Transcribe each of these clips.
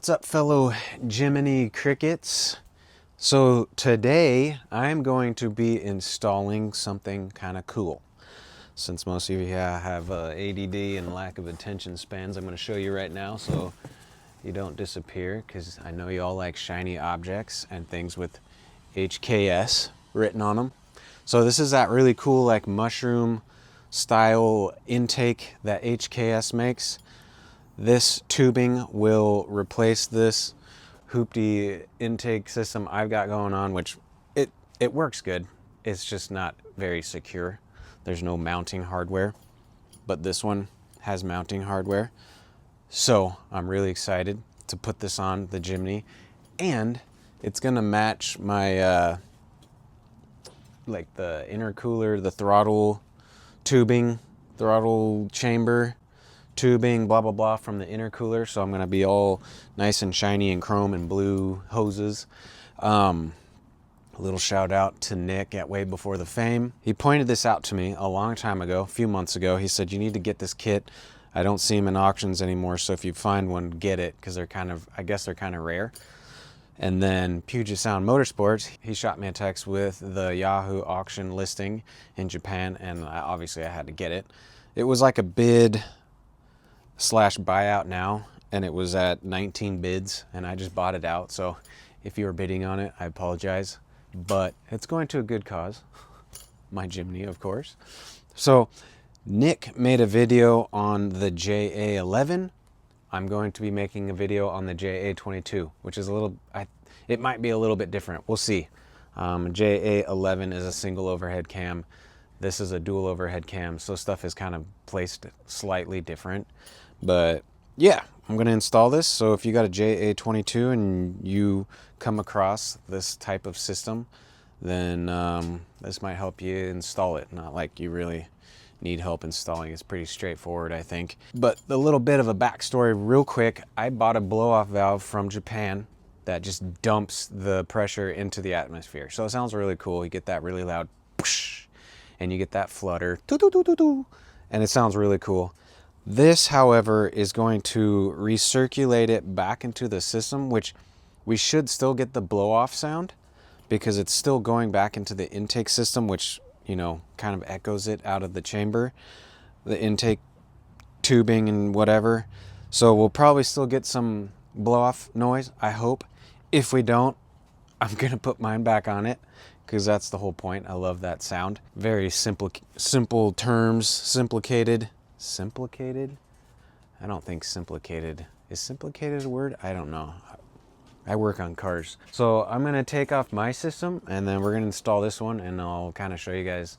What's up, fellow Jimny crickets? So today I'm going to be installing something kind of cool. Since most of you have ADD and lack of attention spans, I'm going to show you right now so you don't disappear, because I know you all like shiny objects and things with HKS written on them. So this is that really cool like mushroom style intake that HKS makes. This tubing will replace this hoopty intake system I've got going on, which it works good. It's just not very secure. There's no mounting hardware, but this one has mounting hardware. So I'm really excited to put this on the Jimny, and it's gonna match my like the intercooler, the throttle tubing, throttle chamber tubing, blah blah blah, from the intercooler. So I'm gonna be all nice and shiny and chrome and blue hoses. A little shout out to Nick at Way Before the Fame. He pointed this out to me a long time ago, a few months ago. He said, you need to get this kit. I don't see them in auctions anymore, so if you find one, get it, because they're kind of, I guess they're kind of rare. And then Puget Sound Motorsports, he shot me a text with the Yahoo auction listing in Japan, and obviously I had to get it. It was like a bid slash buyout now, and it was at 19 bids, and I just bought it out. So if you were bidding on it, I apologize, but it's going to a good cause. My Jimny, of course. So Nick made a video on the JA11. I'm going to be making a video on the JA22, which is a little, it might be a little bit different. We'll see. JA11 is a single overhead cam. This is a dual overhead cam, so stuff is kind of placed slightly different. But yeah, I'm gonna install this. So if you got a JA22 and you come across this type of system, then this might help you install it. Not like you really need help installing. It's pretty straightforward, I think. But a little bit of a backstory real quick. I bought a blow-off valve from Japan that just dumps the pressure into the atmosphere. So it sounds really cool. You get that really loud whoosh, and you get that flutter, and it sounds really cool. This, however, is going to recirculate it back into the system, which we should still get the blow-off sound because it's still going back into the intake system, which, you know, kind of echoes it out of the chamber, the intake tubing and whatever. So we'll probably still get some blow-off noise, I hope. If we don't, I'm gonna put mine back on it, because that's the whole point. I love that sound. Very simple terms, simplicated. Simplicated? I don't think simplicated. Is simplicated a word? I don't know. I work on cars. So I'm gonna take off my system, and then we're gonna install this one, and I'll kind of show you guys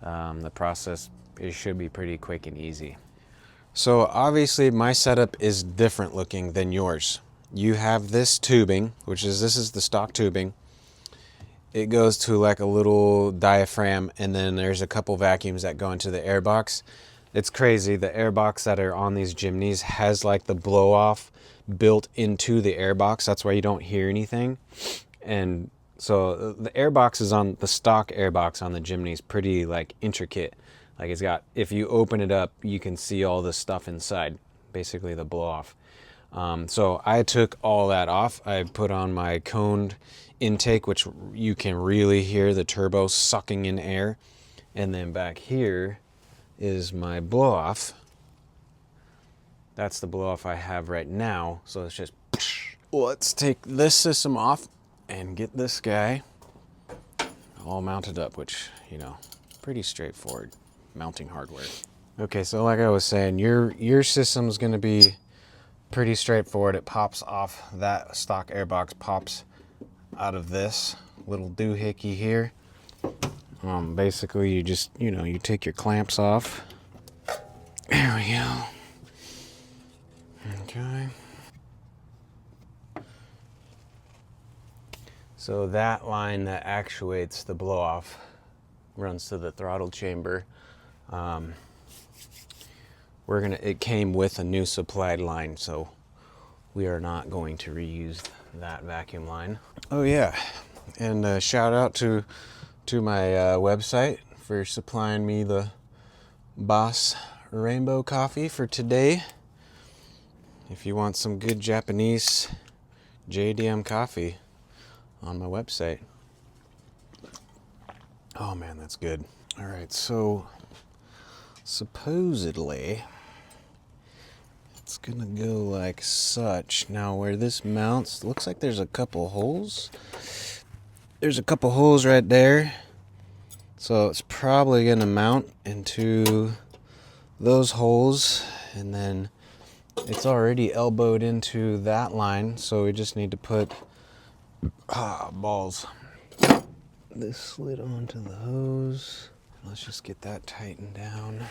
the process. It should be pretty quick and easy. So obviously my setup is different looking than yours. You have this tubing, which is, this is the stock tubing. It goes to like a little diaphragm, and then there's a couple vacuums that go into the air box. It's crazy. The air box that are on these Jimnys has like the blow off built into the air box. That's why you don't hear anything. And so the air box is on the stock air box on the Jimnys, pretty like intricate. Like it's got, if you open it up, you can see all the stuff inside, basically the blow off. So I took all that off. I put on my coned intake, which you can really hear the turbo sucking in air. And then back here is my blow off. That's the blow off I have right now. So it's just, let's take this system off and get this guy all mounted up, which, you know, pretty straightforward mounting hardware. Okay, so like I was saying, your system's gonna be pretty straightforward. It pops off, that stock airbox pops out of this little doohickey here. Basically you just, you know, you take your clamps off. There we go. Okay. So that line that actuates the blow off runs to the throttle chamber. It came with a new supplied line, so we are not going to reuse that vacuum line. Oh yeah, and shout out to my website for supplying me the Boss Rainbow coffee for today. If you want some good Japanese JDM coffee on my website. Oh man, that's good. All right, so supposedly it's gonna go like such. Now where this mounts, looks like there's a couple holes. There's a couple holes right there. So it's probably gonna mount into those holes, and then it's already elbowed into that line, so we just need to put balls. This slid onto the hose. Let's just get that tightened down.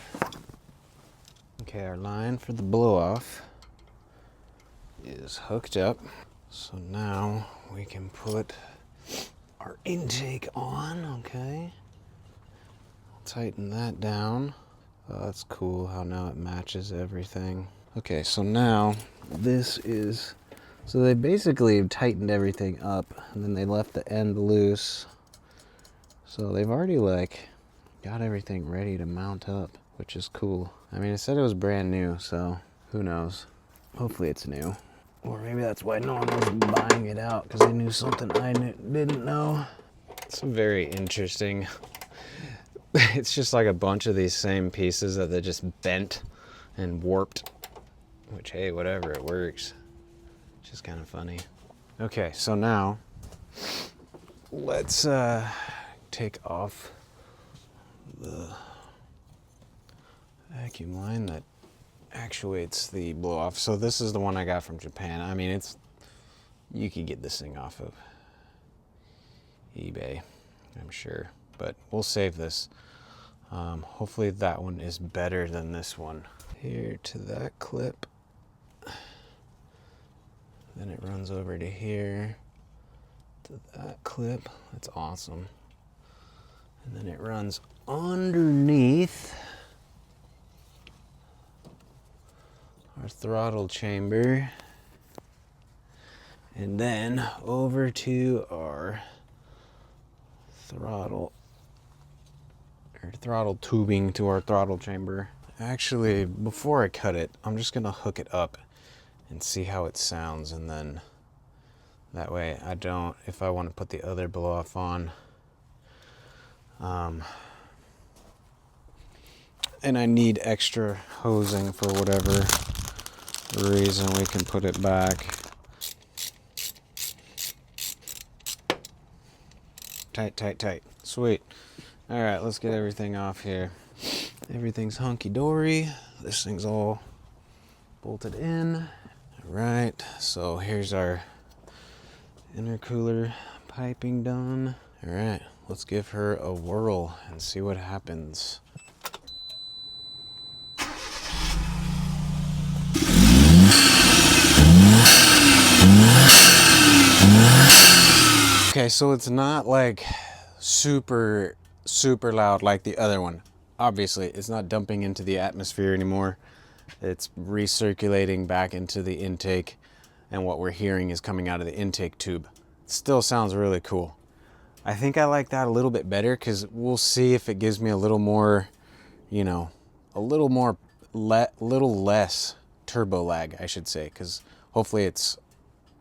Okay, our line for the blow off is hooked up. So now we can put our intake on, okay? Tighten that down. Oh, that's cool how now it matches everything. Okay, so now this is, so they basically tightened everything up and then they left the end loose. So they've already like got everything ready to mount up, which is cool. I mean, it said it was brand new, so who knows? Hopefully it's new. Or maybe that's why no one was buying it out, because they knew something I didn't know. It's very interesting. It's just like a bunch of these same pieces that they just bent and warped. Which, hey, whatever, it works. It's just kind of funny. Okay, so now let's take off the vacuum line that actuates the blow off. So this is the one I got from Japan. I mean, it's, you could get this thing off of eBay, I'm sure, but we'll save this. Hopefully that one is better than this one. Here to that clip. Then it runs over to here, to that clip. That's awesome. And then it runs underneath our throttle chamber. And then over to our throttle tubing to our throttle chamber. Actually, before I cut it, I'm just gonna hook it up and see how it sounds, and then that way I don't, if I want to put the other blow off on, and I need extra hosing for whatever reason, we can put it back. Tight, tight, tight. Sweet. All right, let's get everything off here. Everything's hunky-dory. This thing's all bolted in. All right, so here's our intercooler piping done. All right, let's give her a whirl and see what happens. Okay, so it's not like super loud like the other one. Obviously, it's not dumping into the atmosphere anymore. It's recirculating back into the intake, and what we're hearing is coming out of the intake tube. It still sounds really cool. I think I like that a little bit better, because we'll see if it gives me a little more, you know, a little more, little less turbo lag, I should say, because hopefully it's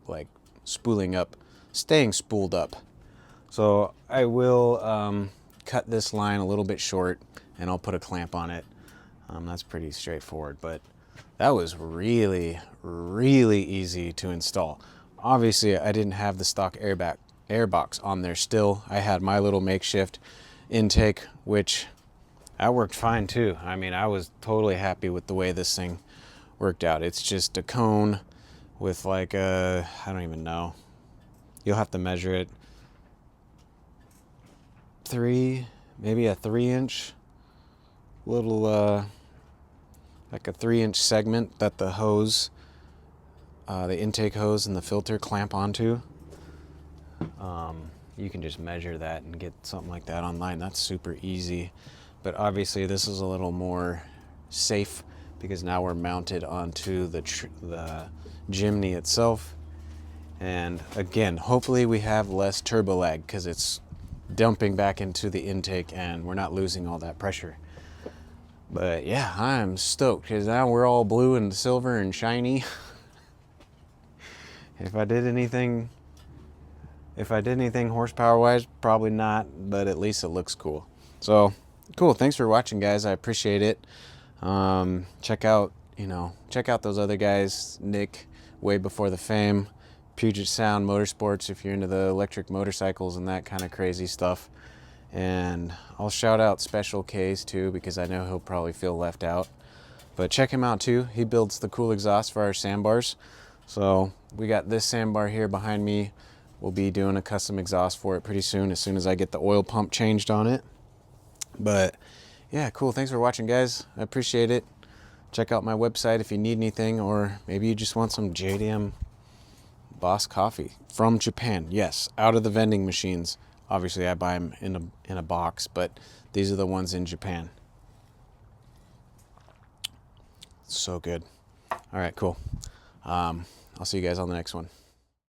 like spooling up, staying spooled up. So I will cut this line a little bit short, and I'll put a clamp on it. That's pretty straightforward, but that was really easy to install. Obviously, I didn't have the stock airbox on there still. I had my little makeshift intake, which that worked fine too. I mean, I was totally happy with the way this thing worked out. It's just a cone with like a, I don't even know. You'll have to measure it. Maybe a 3-inch little, like a 3-inch segment that the hose, the intake hose and the filter clamp onto. You can just measure that and get something like that online. That's super easy. But obviously this is a little more safe, because now we're mounted onto the Jimny itself. And again, hopefully we have less turbo lag, because it's dumping back into the intake and we're not losing all that pressure. But yeah, I'm stoked, because now we're all blue and silver and shiny. If I did anything horsepower wise, probably not, but at least it looks cool. So cool. Thanks for watching, guys. I appreciate it. Check out those other guys, Nick, way before the fame, Puget Sound Motorsports, if you're into the electric motorcycles and that kind of crazy stuff. And I'll shout out Special K's too, because I know he'll probably feel left out. But check him out too. He builds the cool exhaust for our sandbars. So we got this sandbar here behind me. We'll be doing a custom exhaust for it pretty soon as I get the oil pump changed on it. But yeah, cool. Thanks for watching, guys. I appreciate it. Check out my website if you need anything, or maybe you just want some JDM Boss coffee from Japan. Yes, out of the vending machines. Obviously, I buy them in a box, but these are the ones in Japan. So good. All right, cool. I'll see you guys on the next one.